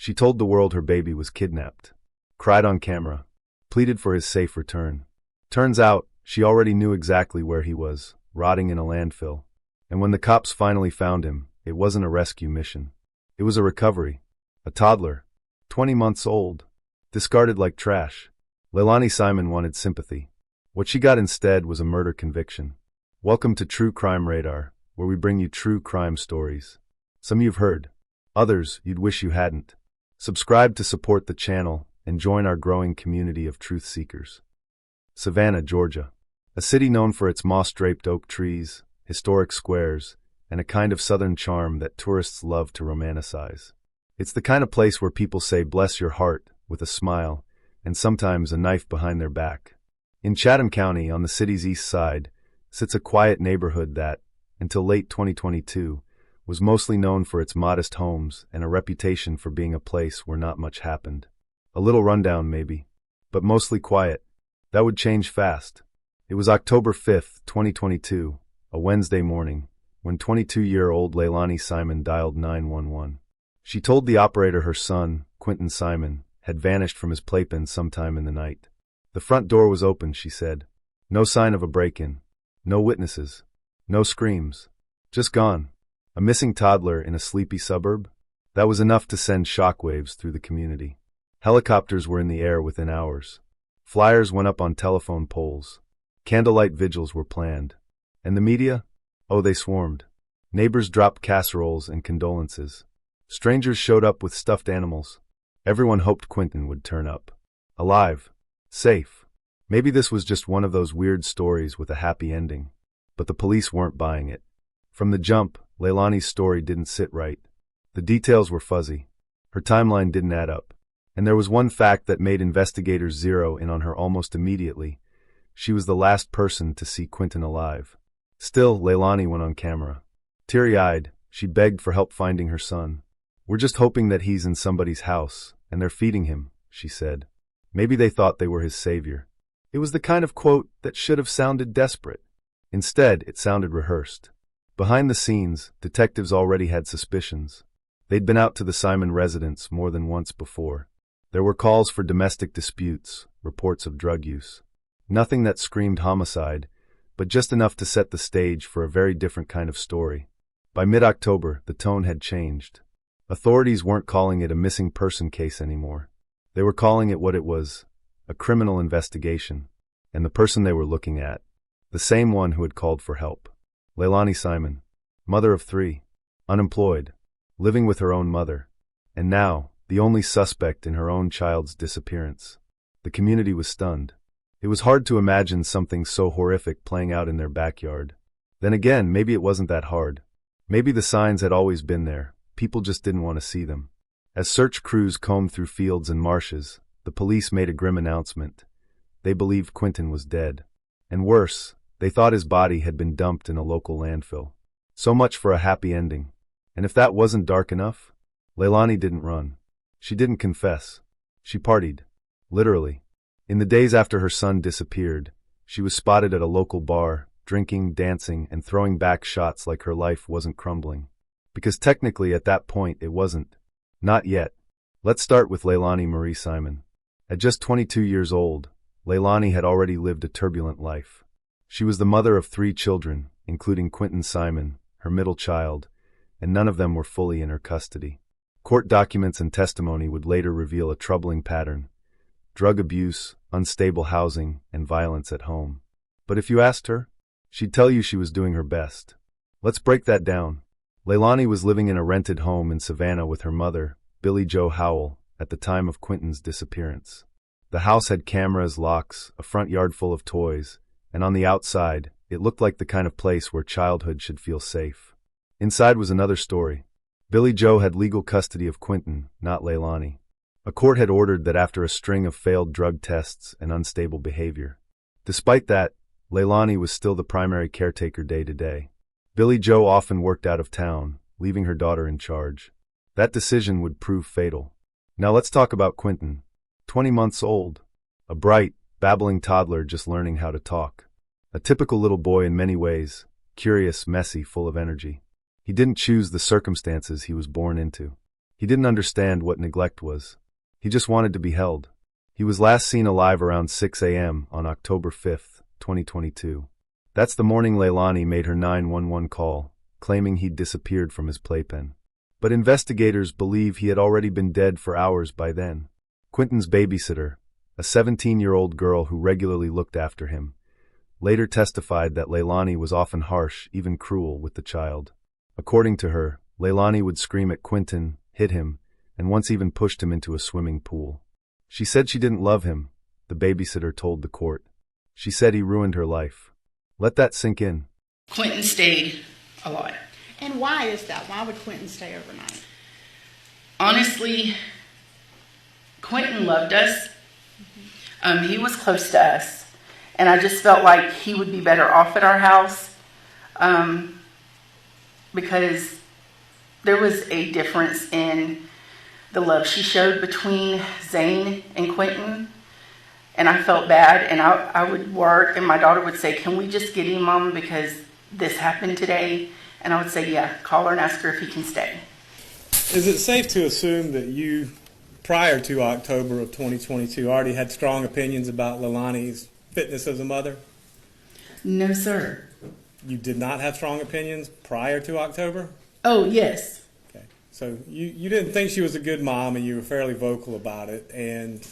She told the world her baby was kidnapped, cried on camera, pleaded for his safe return. Turns out, she already knew exactly where he was, rotting in a landfill. And when the cops finally found him, it wasn't a rescue mission. It was a recovery. A toddler, 20 months old, discarded like trash. Leilani Simon wanted sympathy. What she got instead was a murder conviction. Welcome to True Crime Radar, where we bring you true crime stories. Some you've heard, others you'd wish you hadn't. Subscribe to support the channel and join our growing community of truth seekers. Savannah, Georgia. A city known for its moss-draped oak trees, historic squares, and a kind of southern charm that tourists love to romanticize. It's the kind of place where people say bless your heart with a smile and sometimes a knife behind their back. In Chatham County, on the city's east side, sits a quiet neighborhood that, until late 2022, was mostly known for its modest homes and a reputation for being a place where not much happened. A little rundown, maybe, but mostly quiet. That would change fast. It was October 5th, 2022, a Wednesday morning, when 22-year-old Leilani Simon dialed 911. She told the operator her son, Quentin Simon, had vanished from his playpen sometime in the night. The front door was open, she said. No sign of a break-in. No witnesses. No screams. Just gone. A missing toddler in a sleepy suburb? That was enough to send shockwaves through the community. Helicopters were in the air within hours. Flyers went up on telephone poles. Candlelight vigils were planned. And the media? Oh, they swarmed. Neighbors dropped casseroles and condolences. Strangers showed up with stuffed animals. Everyone hoped Quentin would turn up. Alive. Safe. Maybe this was just one of those weird stories with a happy ending. But the police weren't buying it. From the jump, Leilani's story didn't sit right. The details were fuzzy. Her timeline didn't add up. And there was one fact that made investigators zero in on her almost immediately. She was the last person to see Quentin alive. Still, Leilani went on camera. Teary-eyed, she begged for help finding her son. We're just hoping that he's in somebody's house, and they're feeding him, she said. Maybe they thought they were his savior. It was the kind of quote that should have sounded desperate. Instead, it sounded rehearsed. Behind the scenes, detectives already had suspicions. They'd been out to the Simon residence more than once before. There were calls for domestic disputes, reports of drug use. Nothing that screamed homicide, but just enough to set the stage for a very different kind of story. By mid-October, the tone had changed. Authorities weren't calling it a missing person case anymore. They were calling it what it was, a criminal investigation. And the person they were looking at, the same one who had called for help. Leilani Simon, mother of 3, unemployed, living with her own mother, and now, the only suspect in her own child's disappearance. The community was stunned. It was hard to imagine something so horrific playing out in their backyard. Then again, maybe it wasn't that hard. Maybe the signs had always been there, people just didn't want to see them. As search crews combed through fields and marshes, the police made a grim announcement. They believed Quentin was dead. And worse, they thought his body had been dumped in a local landfill. So much for a happy ending. And if that wasn't dark enough, Leilani didn't run. She didn't confess. She partied. Literally. In the days after her son disappeared, she was spotted at a local bar, drinking, dancing, and throwing back shots like her life wasn't crumbling. Because technically at that point it wasn't. Not yet. Let's start with Leilani Marie Simon. At just 22 years old, Leilani had already lived a turbulent life. She was the mother of 3 children, including Quentin Simon, her middle child, and none of them were fully in her custody. Court documents and testimony would later reveal a troubling pattern: drug abuse, unstable housing, and violence at home. But if you asked her, she'd tell you she was doing her best. Let's break that down. Leilani was living in a rented home in Savannah with her mother, Billie Jo Howell, at the time of Quentin's disappearance. The house had cameras, locks, a front yard full of toys, and on the outside, it looked like the kind of place where childhood should feel safe. Inside was another story. Billie Jo had legal custody of Quentin, not Leilani. A court had ordered that after a string of failed drug tests and unstable behavior. Despite that, Leilani was still the primary caretaker day to day. Billie Jo often worked out of town, leaving her daughter in charge. That decision would prove fatal. Now let's talk about Quentin. 20 months old. A bright, babbling toddler just learning how to talk. A typical little boy in many ways, curious, messy, full of energy. He didn't choose the circumstances he was born into. He didn't understand what neglect was. He just wanted to be held. He was last seen alive around 6 a.m. on October 5, 2022. That's the morning Leilani made her 911 call, claiming he'd disappeared from his playpen. But investigators believe he had already been dead for hours by then. Quentin's babysitter, a 17-year-old girl who regularly looked after him, later testified that Leilani was often harsh, even cruel, with the child. According to her, Leilani would scream at Quentin, hit him, and once even pushed him into a swimming pool. She said she didn't love him, the babysitter told the court. She said he ruined her life. Let that sink in. Quentin stayed a lot. And why is that? Why would Quentin stay overnight? Honestly, Quentin loved us. He was close to us. And I just felt like he would be better off at our house because there was a difference in the love she showed between Zane and Quentin. And I felt bad. And I would work and my daughter would say, "Can we just get him, Mom, because this happened today?" And I would say, "Yeah, call her and ask her if he can stay." Is it safe to assume that you, prior to October of 2022, already had strong opinions about Leilani's fitness as a mother? No, sir. You did not have strong opinions prior to October? Oh, yes. Okay. So you didn't think she was a good mom, and you were fairly vocal about it, and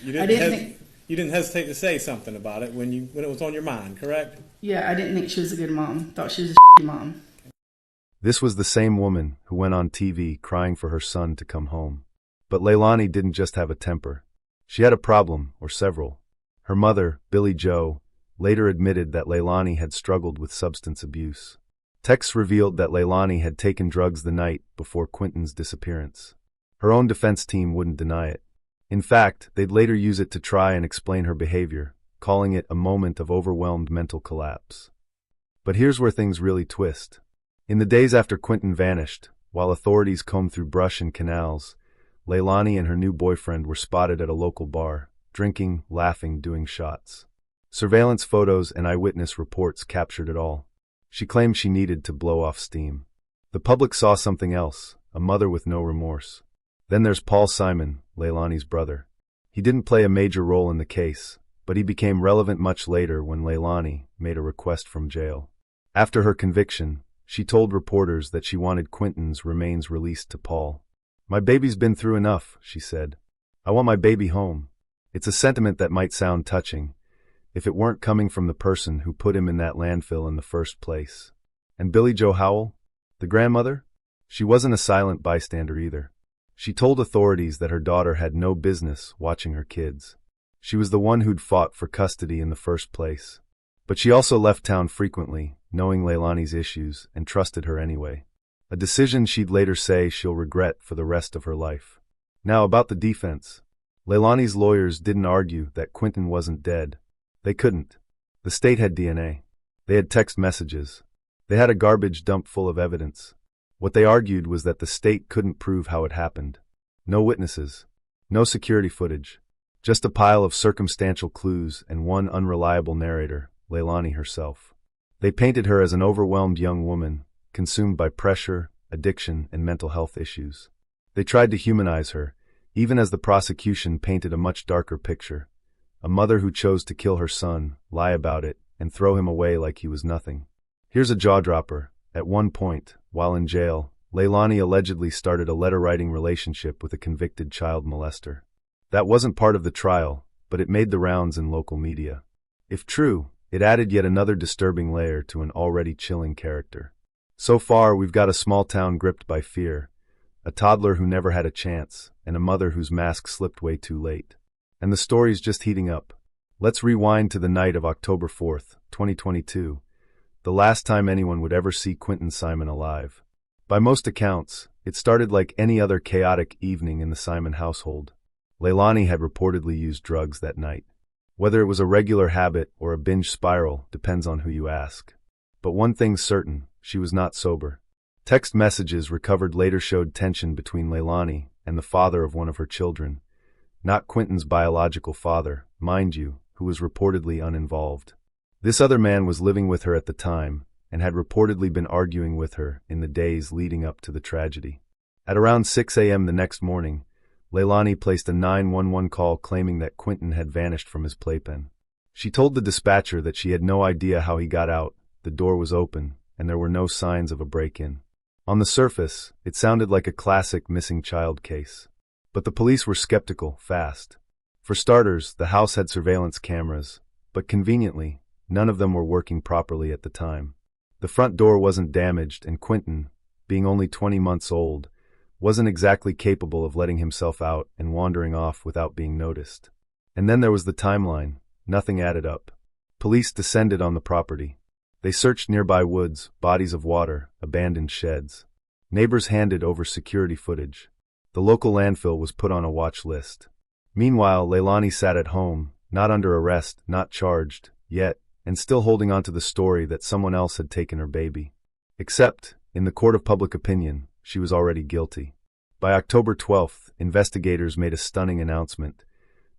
you didn't hesitate to say something about it when it was on your mind, correct? Yeah, I didn't think she was a good mom. Thought she was a shitty mom. This was the same woman who went on TV crying for her son to come home. But Leilani didn't just have a temper. She had a problem, or several. Her mother, Billie Jo, later admitted that Leilani had struggled with substance abuse. Texts revealed that Leilani had taken drugs the night before Quentin's disappearance. Her own defense team wouldn't deny it. In fact, they'd later use it to try and explain her behavior, calling it a moment of overwhelmed mental collapse. But here's where things really twist. In the days after Quentin vanished, while authorities combed through brush and canals, Leilani and her new boyfriend were spotted at a local bar, drinking, laughing, doing shots. Surveillance photos and eyewitness reports captured it all. She claimed she needed to blow off steam. The public saw something else, a mother with no remorse. Then there's Paul Simon, Leilani's brother. He didn't play a major role in the case, but he became relevant much later when Leilani made a request from jail. After her conviction, she told reporters that she wanted Quentin's remains released to Paul. "My baby's been through enough," she said. "I want my baby home." It's a sentiment that might sound touching, if it weren't coming from the person who put him in that landfill in the first place. And Billie Jo Howell, the grandmother? She wasn't a silent bystander either. She told authorities that her daughter had no business watching her kids. She was the one who'd fought for custody in the first place. But she also left town frequently, knowing Leilani's issues, and trusted her anyway. A decision she'd later say she'll regret for the rest of her life. Now about the defense. Leilani's lawyers didn't argue that Quentin wasn't dead. They couldn't. The state had DNA. They had text messages. They had a garbage dump full of evidence. What they argued was that the state couldn't prove how it happened. No witnesses. No security footage. Just a pile of circumstantial clues and one unreliable narrator, Leilani herself. They painted her as an overwhelmed young woman, consumed by pressure, addiction, and mental health issues. They tried to humanize her, even as the prosecution painted a much darker picture. A mother who chose to kill her son, lie about it, and throw him away like he was nothing. Here's a jaw-dropper. At one point, while in jail, Leilani allegedly started a letter-writing relationship with a convicted child molester. That wasn't part of the trial, but it made the rounds in local media. If true, it added yet another disturbing layer to an already chilling character. So far, we've got a small town gripped by fear, a toddler who never had a chance, and a mother whose mask slipped way too late. And the story's just heating up. Let's rewind to the night of October 4th, 2022, the last time anyone would ever see Quentin Simon alive. By most accounts, it started like any other chaotic evening in the Simon household. Leilani had reportedly used drugs that night. Whether it was a regular habit or a binge spiral depends on who you ask. But one thing's certain, she was not sober. Text messages recovered later showed tension between Leilani and the father of one of her children. Not Quentin's biological father, mind you, who was reportedly uninvolved. This other man was living with her at the time and had reportedly been arguing with her in the days leading up to the tragedy. At around 6 a.m. the next morning, Leilani placed a 911 call claiming that Quentin had vanished from his playpen. She told the dispatcher that she had no idea how he got out, the door was open, and there were no signs of a break-in. On the surface, it sounded like a classic missing child case. But the police were skeptical, fast. For starters, the house had surveillance cameras, but conveniently, none of them were working properly at the time. The front door wasn't damaged, and Quentin, being only 20 months old, wasn't exactly capable of letting himself out and wandering off without being noticed. And then there was the timeline. Nothing added up. Police descended on the property. They searched nearby woods, bodies of water, abandoned sheds. Neighbors handed over security footage. The local landfill was put on a watch list. Meanwhile, Leilani sat at home, not under arrest, not charged, yet, and still holding on to the story that someone else had taken her baby. Except, in the court of public opinion, she was already guilty. By October 12th, investigators made a stunning announcement.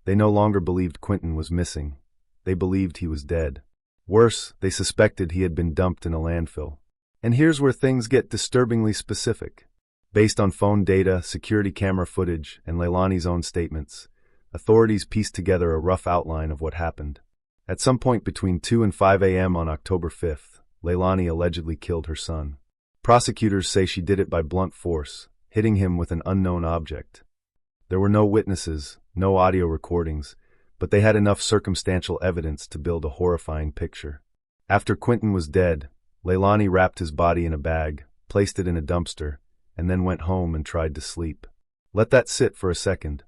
They no longer believed Quentin was missing. They believed he was dead. Worse, they suspected he had been dumped in a landfill. And here's where things get disturbingly specific. Based on phone data, security camera footage, and Leilani's own statements, authorities pieced together a rough outline of what happened. At some point between 2 and 5 a.m. on October 5th, Leilani allegedly killed her son. Prosecutors say she did it by blunt force, hitting him with an unknown object. There were no witnesses, no audio recordings, but they had enough circumstantial evidence to build a horrifying picture. After Quentin was dead, Leilani wrapped his body in a bag, placed it in a dumpster, and then went home and tried to sleep. Let that sit for a second.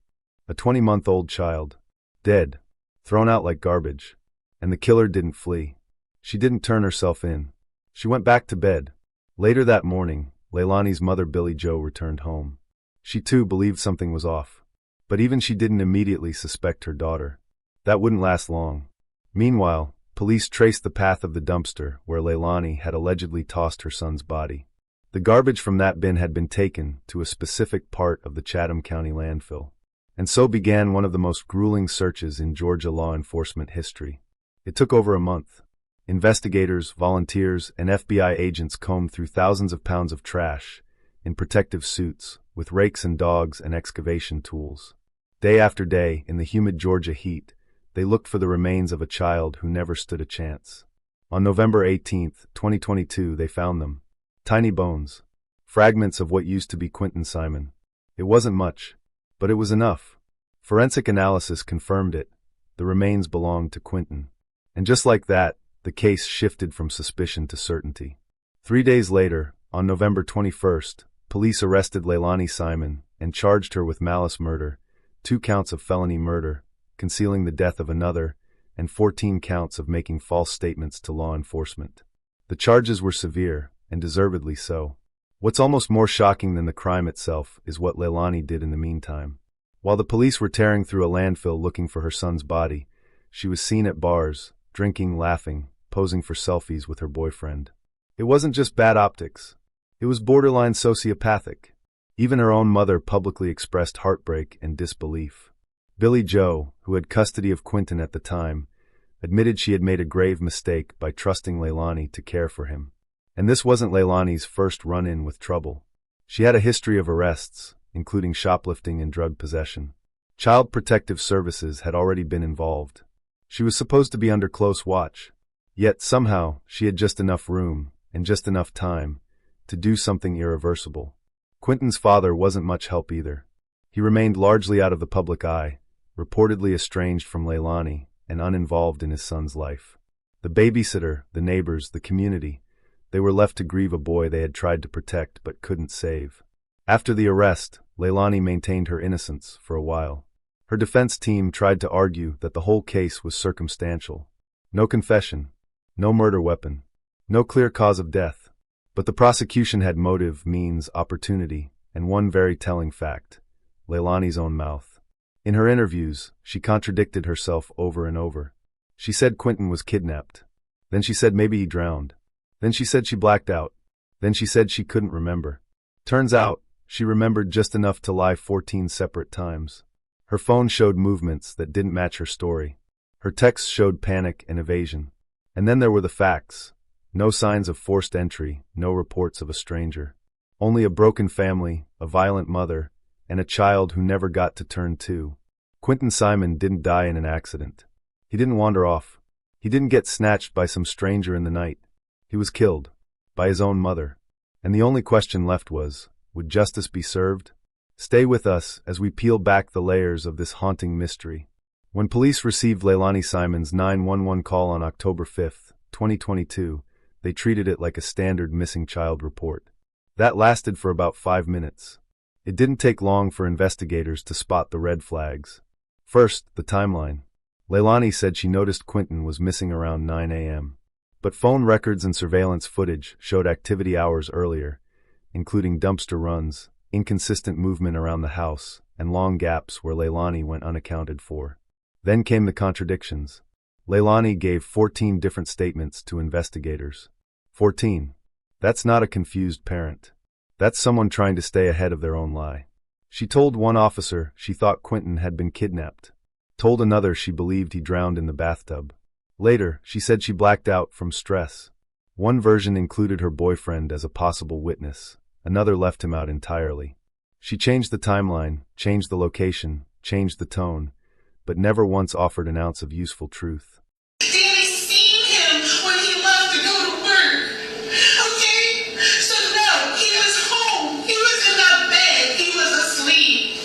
A 20-month-old child. Dead. Thrown out like garbage. And the killer didn't flee. She didn't turn herself in. She went back to bed. Later that morning, Leilani's mother Billie Jo returned home. She too believed something was off. But even she didn't immediately suspect her daughter. That wouldn't last long. Meanwhile, police traced the path of the dumpster where Leilani had allegedly tossed her son's body. The garbage from that bin had been taken to a specific part of the Chatham County landfill. And so began one of the most grueling searches in Georgia law enforcement history. It took over a month. Investigators, volunteers, and FBI agents combed through thousands of pounds of trash, in protective suits, with rakes and dogs and excavation tools. Day after day, in the humid Georgia heat, they looked for the remains of a child who never stood a chance. On November 18, 2022, they found them. Tiny bones. Fragments of what used to be Quentin Simon. It wasn't much, but it was enough. Forensic analysis confirmed it. The remains belonged to Quentin. And just like that, the case shifted from suspicion to certainty. 3 days later, on November 21st, police arrested Leilani Simon and charged her with malice murder, 2 counts of felony murder, concealing the death of another, and 14 counts of making false statements to law enforcement. The charges were severe, and deservedly so. What's almost more shocking than the crime itself is what Leilani did in the meantime. While the police were tearing through a landfill looking for her son's body, she was seen at bars, drinking, laughing, posing for selfies with her boyfriend. It wasn't just bad optics. It was borderline sociopathic. Even her own mother publicly expressed heartbreak and disbelief. Billie Jo, who had custody of Quentin at the time, admitted she had made a grave mistake by trusting Leilani to care for him. And this wasn't Leilani's first run-in with trouble. She had a history of arrests, including shoplifting and drug possession. Child Protective Services had already been involved. She was supposed to be under close watch. Yet somehow, she had just enough room, and just enough time, to do something irreversible. Quentin's father wasn't much help either. He remained largely out of the public eye, reportedly estranged from Leilani, and uninvolved in his son's life. The babysitter, the neighbors, the community, they were left to grieve a boy they had tried to protect but couldn't save. After the arrest, Leilani maintained her innocence for a while. Her defense team tried to argue that the whole case was circumstantial. No confession, no murder weapon, no clear cause of death. But the prosecution had motive, means, opportunity, and one very telling fact: Leilani's own mouth. In her interviews, she contradicted herself over and over. She said Quentin was kidnapped. Then she said maybe he drowned. Then she said she blacked out. Then she said she couldn't remember. Turns out, she remembered just enough to lie 14 separate times. Her phone showed movements that didn't match her story. Her texts showed panic and evasion. And then there were the facts. No signs of forced entry, no reports of a stranger. Only a broken family, a violent mother, and a child who never got to turn 2. Quentin Simon didn't die in an accident. He didn't wander off. He didn't get snatched by some stranger in the night. He was killed. By his own mother. And the only question left was, would justice be served? Stay with us as we peel back the layers of this haunting mystery. When police received Leilani Simon's 911 call on October 5, 2022, they treated it like a standard missing child report. That lasted for about 5 minutes. It didn't take long for investigators to spot the red flags. First, the timeline. Leilani said she noticed Quentin was missing around 9 a.m. But phone records and surveillance footage showed activity hours earlier, including dumpster runs, inconsistent movement around the house, and long gaps where Leilani went unaccounted for. Then came the contradictions. Leilani gave 14 different statements to investigators. 14. That's not a confused parent. That's someone trying to stay ahead of their own lie. She told one officer she thought Quentin had been kidnapped. Told another she believed he drowned in the bathtub. Later, she said she blacked out from stress. One version included her boyfriend as a possible witness. Another left him out entirely. She changed the timeline, changed the location, changed the tone, but never once offered an ounce of useful truth. Danny seen him when he left to go to work. Okay? So no, he was home. He was in that bed. He was asleep.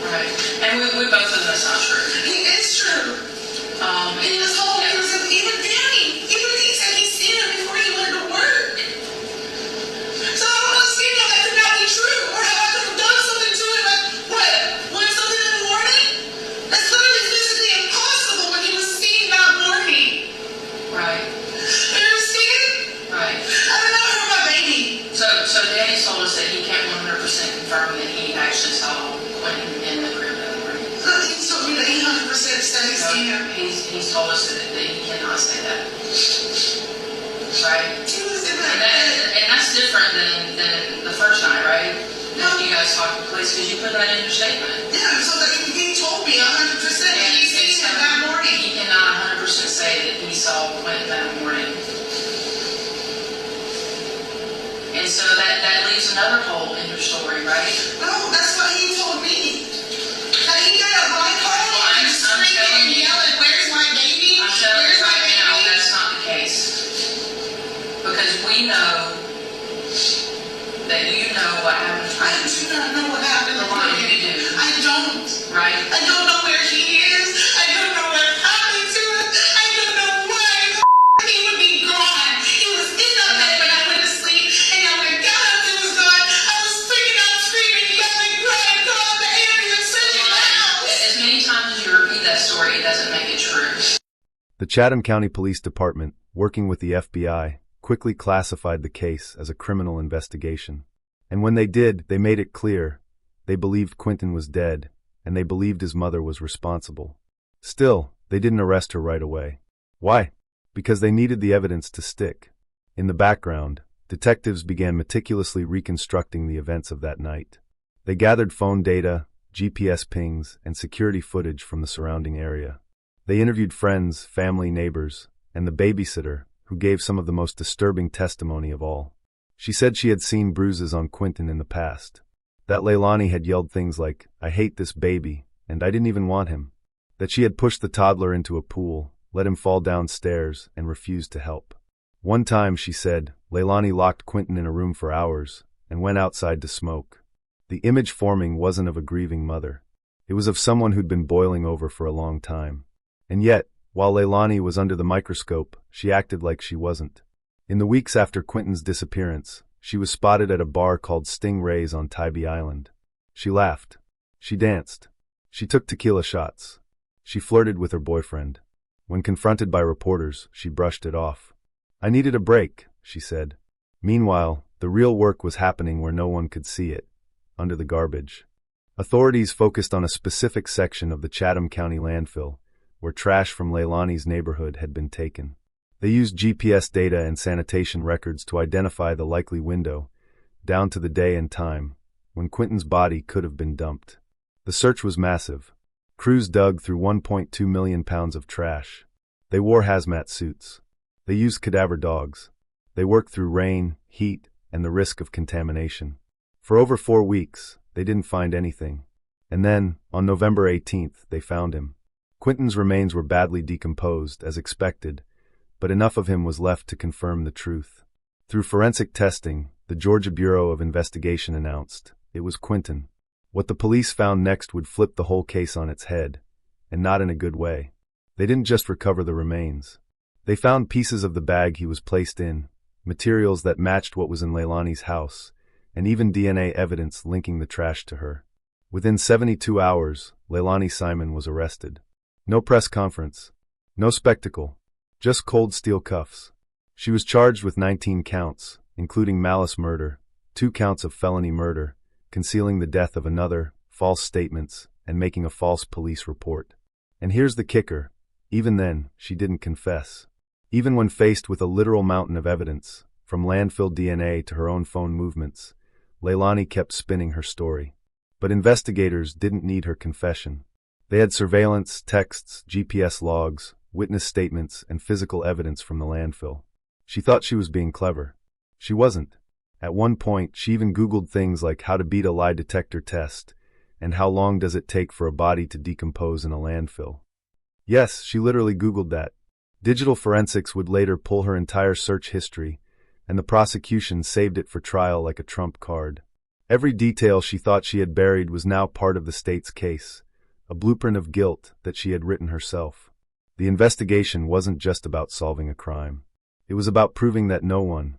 Right. And we both know that's not true. It is true. He was home. Yeah. He was even Danny. Even he said he seen him before he went to work. So I don't understand how that could not be true. Or how I could have done something to him at what? 1 something in the morning? That's literally physically impossible when he was seen that morning. Right. You understand? Right. I don't know her, my baby. So Danny told us that he can't 100% confirm that he actually saw Quentin in the crib that morning. He told me that he 100% said he seen him. He's told us that he cannot say that. Right? He was in that bed. And that's different than the first night, right? That you guys talked to police, because you put that in your statement. Yeah, so that he told me 100% that he seen him that morning. He cannot 100% say that he saw Quentin that morning. And so that leaves another hole in your story, right? No, that's what he told me. That he got a my car and screaming and yelling, "Where's my baby? I'm telling Where's you my right now, baby?" that's not the case. Because we know that you know what happened. I do not know what happened to Leilani, him. you do. I don't. Right? I don't know where he is. I don't know what happened to him. I don't know why he would be gone. He was in the bed when I went to sleep, and when I got up, he was gone. I was freaking out, screaming, yelling, crying, calling the ambulance, searching the house. As many times as you repeat that story, it doesn't make it true. The Chatham County Police Department, working with the FBI, quickly classified the case as a criminal investigation. And when they did, they made it clear they believed Quentin was dead, and they believed his mother was responsible. Still, they didn't arrest her right away. Why? Because they needed the evidence to stick. In the background, detectives began meticulously reconstructing the events of that night. They gathered phone data, GPS pings, and security footage from the surrounding area. They interviewed friends, family, neighbors, and the babysitter, who gave some of the most disturbing testimony of all. She said she had seen bruises on Quentin in the past. That Leilani had yelled things like, "I hate this baby," and "I didn't even want him." That she had pushed the toddler into a pool, let him fall downstairs, and refused to help. One time, she said, Leilani locked Quentin in a room for hours and went outside to smoke. The image forming wasn't of a grieving mother. It was of someone who'd been boiling over for a long time. And yet, while Leilani was under the microscope, she acted like she wasn't. In the weeks after Quentin's disappearance, she was spotted at a bar called Stingrays on Tybee Island. She laughed. She danced. She took tequila shots. She flirted with her boyfriend. When confronted by reporters, she brushed it off. "I needed a break," she said. Meanwhile, the real work was happening where no one could see it, under the garbage. Authorities focused on a specific section of the Chatham County landfill, where trash from Leilani's neighborhood had been taken. They used GPS data and sanitation records to identify the likely window, down to the day and time, when Quentin's body could have been dumped. The search was massive. Crews dug through 1.2 million pounds of trash. They wore hazmat suits. They used cadaver dogs. They worked through rain, heat, and the risk of contamination. For over 4 weeks, they didn't find anything. And then, on November 18th, they found him. Quentin's remains were badly decomposed, as expected, but enough of him was left to confirm the truth. Through forensic testing, the Georgia Bureau of Investigation announced it was Quentin. What the police found next would flip the whole case on its head, and not in a good way. They didn't just recover the remains. They found pieces of the bag he was placed in, materials that matched what was in Leilani's house, and even DNA evidence linking the trash to her. Within 72 hours, Leilani Simon was arrested. No press conference, no spectacle, just cold steel cuffs. She was charged with 19 counts, including malice murder, 2 counts of felony murder, concealing the death of another, false statements, and making a false police report. And here's the kicker. Even then, she didn't confess. Even when faced with a literal mountain of evidence, from landfill DNA to her own phone movements, Leilani kept spinning her story. But investigators didn't need her confession. They had surveillance, texts, GPS logs, witness statements, and physical evidence from the landfill. She thought she was being clever. She wasn't. At one point, she even Googled things like how to beat a lie detector test and how long does it take for a body to decompose in a landfill. Yes, she literally Googled that. Digital forensics would later pull her entire search history, and the prosecution saved it for trial like a trump card. Every detail she thought she had buried was now part of the state's case, a blueprint of guilt that she had written herself. The investigation wasn't just about solving a crime. It was about proving that no one,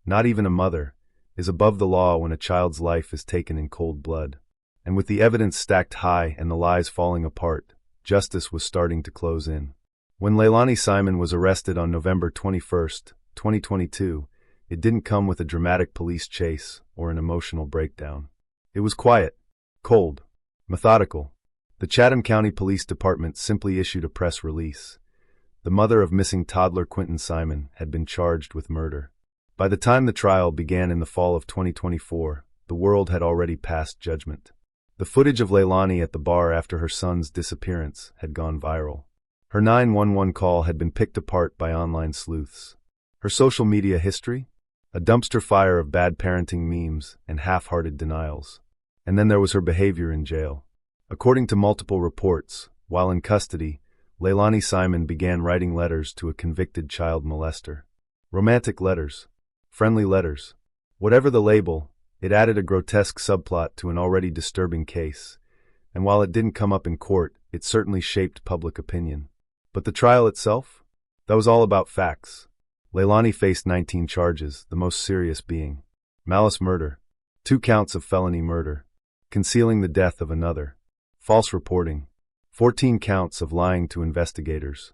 not even a mother, is above the law when a child's life is taken in cold blood. And with the evidence stacked high and the lies falling apart, justice was starting to close in. When Leilani Simon was arrested on November 21, 2022, it didn't come with a dramatic police chase or an emotional breakdown. It was quiet, cold, methodical. The Chatham County Police Department simply issued a press release. The mother of missing toddler Quentin Simon had been charged with murder. By the time the trial began in the fall of 2024, the world had already passed judgment. The footage of Leilani at the bar after her son's disappearance had gone viral. Her 911 call had been picked apart by online sleuths. Her social media history? A dumpster fire of bad parenting memes and half-hearted denials. And then there was her behavior in jail. According to multiple reports, while in custody, Leilani Simon began writing letters to a convicted child molester. Romantic letters. Friendly letters. Whatever the label, it added a grotesque subplot to an already disturbing case. And while it didn't come up in court, it certainly shaped public opinion. But the trial itself? That was all about facts. Leilani faced 19 charges, the most serious being malice murder, 2 counts of felony murder, concealing the death of another, false reporting, 14 counts of lying to investigators.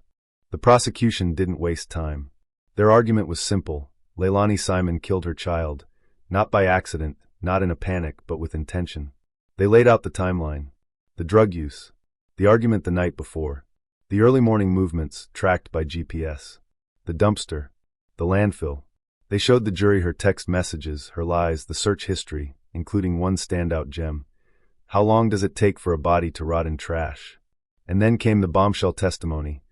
The prosecution didn't waste time. Their argument was simple. Leilani Simon killed her child, not by accident, not in a panic, but with intention. They laid out the timeline, the drug use, the argument the night before, the early morning movements tracked by GPS, the dumpster, the landfill. They showed the jury her text messages, her lies, the search history, including one standout gem. How long does it take for a body to rot in trash? And then came the bombshell testimony.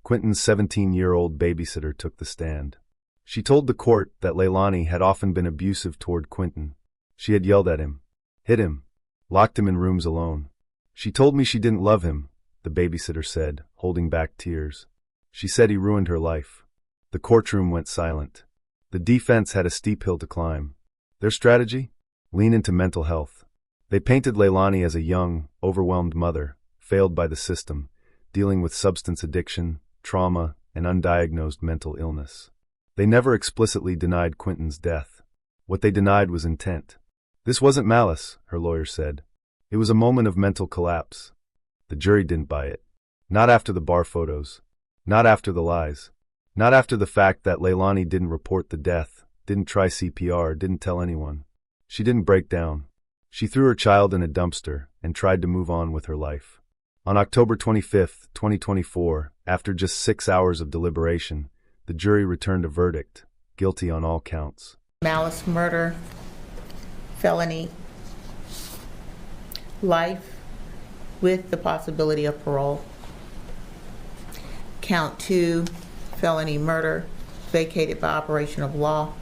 Quentin's 17-year-old babysitter took the stand. She told the court that Leilani had often been abusive toward Quentin. She had yelled at him, hit him, locked him in rooms alone. She told me she didn't love him, the babysitter said, holding back tears. She said he ruined her life. The courtroom went silent. The defense had a steep hill to climb. Their strategy? Lean into mental health. They painted Leilani as a young, overwhelmed mother, failed by the system, dealing with substance addiction, trauma, and undiagnosed mental illness. They never explicitly denied Quentin's death. What they denied was intent. This wasn't malice, her lawyer said. It was a moment of mental collapse. The jury didn't buy it. Not after the bar photos. Not after the lies. Not after the fact that Leilani didn't report the death, didn't try CPR, didn't tell anyone. She didn't break down. She threw her child in a dumpster and tried to move on with her life. On October 25, 2024, after just 6 hours of deliberation, the jury returned a verdict, guilty on all counts. Malice murder, felony, life with the possibility of parole. Count 2, felony murder, vacated by operation of law.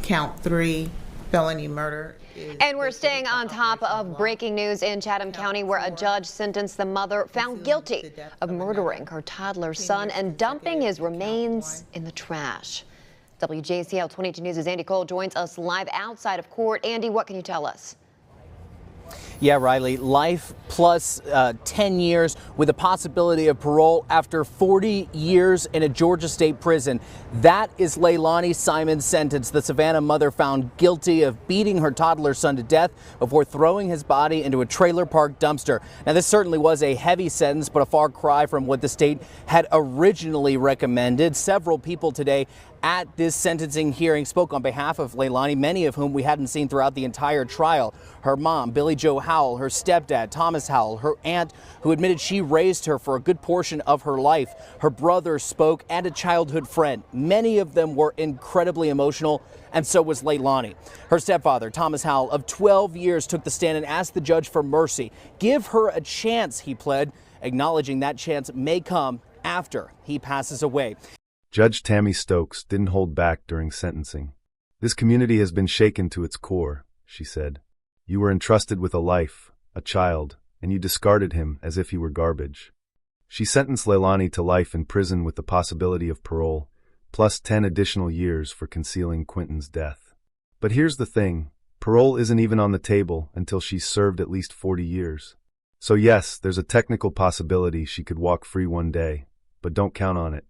count 3 felony murder. And we're staying on top of breaking news in Chatham County, where a judge sentenced the mother found guilty of murdering her toddler son and dumping his remains in the trash. WJCL 22 News' Andy Cole joins us live outside of court. Andy, what can you tell us? Yeah, Riley, life plus 10 years with a possibility of parole after 40 years in a Georgia state prison. That is Leilani Simon's sentence. The Savannah mother found guilty of beating her toddler son to death before throwing his body into a trailer park dumpster. Now, this certainly was a heavy sentence, but a far cry from what the state had originally recommended. Several people today at this sentencing hearing spoke on behalf of Leilani, many of whom we hadn't seen throughout the entire trial. Her mom, Billy Joe Howell, her stepdad, Thomas Howell, her aunt, who admitted she raised her for a good portion of her life. Her brother spoke, and a childhood friend. Many of them were incredibly emotional, and so was Leilani. Her stepfather, Thomas Howell, of 12 years, took the stand and asked the judge for mercy. Give her a chance, he pled, acknowledging that chance may come after he passes away. Judge Tammy Stokes didn't hold back during sentencing. This community has been shaken to its core, she said. You were entrusted with a life, a child, and you discarded him as if he were garbage. She sentenced Leilani to life in prison with the possibility of parole, plus 10 additional years for concealing Quentin's death. But here's the thing, parole isn't even on the table until she's served at least 40 years. So yes, there's a technical possibility she could walk free one day, but don't count on it.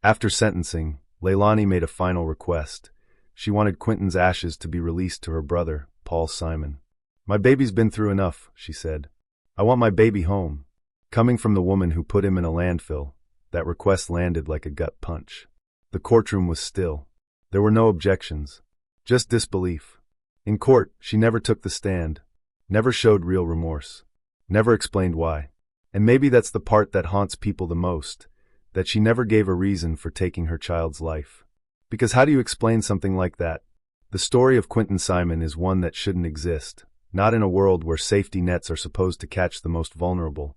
After sentencing, Leilani made a final request. She wanted Quentin's ashes to be released to her brother, Paul Simon. My baby's been through enough, she said. I want my baby home. Coming from the woman who put him in a landfill, that request landed like a gut punch. The courtroom was still. There were no objections, just disbelief. In court, she never took the stand, never showed real remorse, never explained why. And maybe that's the part that haunts people the most, that she never gave a reason for taking her child's life. Because how do you explain something like that? The story of Quentin Simon is one that shouldn't exist, not in a world where safety nets are supposed to catch the most vulnerable,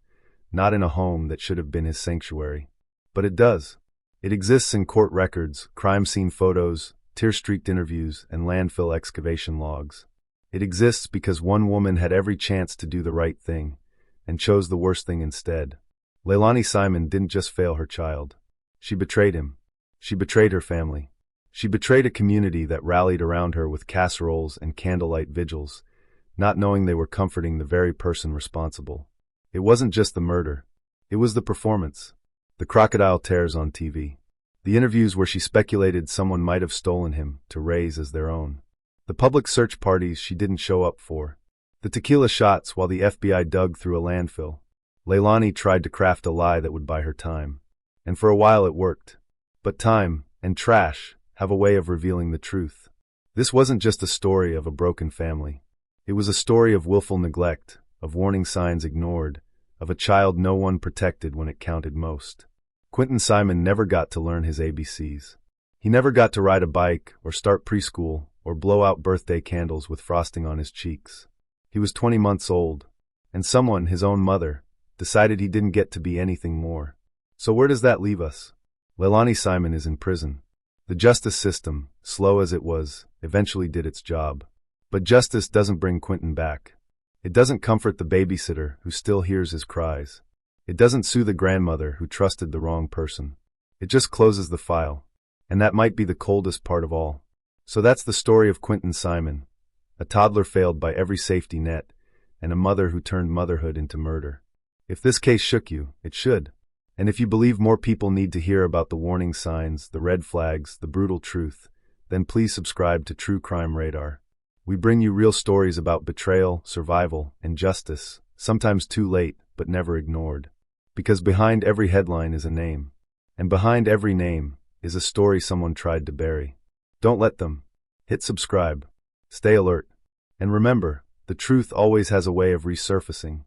not in a home that should have been his sanctuary. But it does. It exists in court records, crime scene photos, tear-streaked interviews, and landfill excavation logs. It exists because one woman had every chance to do the right thing, and chose the worst thing instead. Leilani Simon didn't just fail her child. She betrayed him. She betrayed her family. She betrayed a community that rallied around her with casseroles and candlelight vigils, not knowing they were comforting the very person responsible. It wasn't just the murder. It was the performance. The crocodile tears on TV. The interviews where she speculated someone might have stolen him to raise as their own. The public search parties she didn't show up for. The tequila shots while the FBI dug through a landfill. Leilani tried to craft a lie that would buy her time. And for a while it worked. But time and trash have a way of revealing the truth. This wasn't just a story of a broken family. It was a story of willful neglect, of warning signs ignored, of a child no one protected when it counted most. Quentin Simon never got to learn his ABCs. He never got to ride a bike or start preschool or blow out birthday candles with frosting on his cheeks. He was 20 months old, and someone, his own mother, decided he didn't get to be anything more. So where does that leave us? Leilani Simon is in prison. The justice system, slow as it was, eventually did its job. But justice doesn't bring Quentin back. It doesn't comfort the babysitter who still hears his cries. It doesn't soothe the grandmother who trusted the wrong person. It just closes the file. And that might be the coldest part of all. So that's the story of Quentin Simon, a toddler failed by every safety net, and a mother who turned motherhood into murder. If this case shook you, it should. And if you believe more people need to hear about the warning signs, the red flags, the brutal truth, then please subscribe to True Crime Radar. We bring you real stories about betrayal, survival, and justice, sometimes too late, but never ignored. Because behind every headline is a name. And behind every name is a story someone tried to bury. Don't let them. Hit subscribe. Stay alert. And remember, the truth always has a way of resurfacing.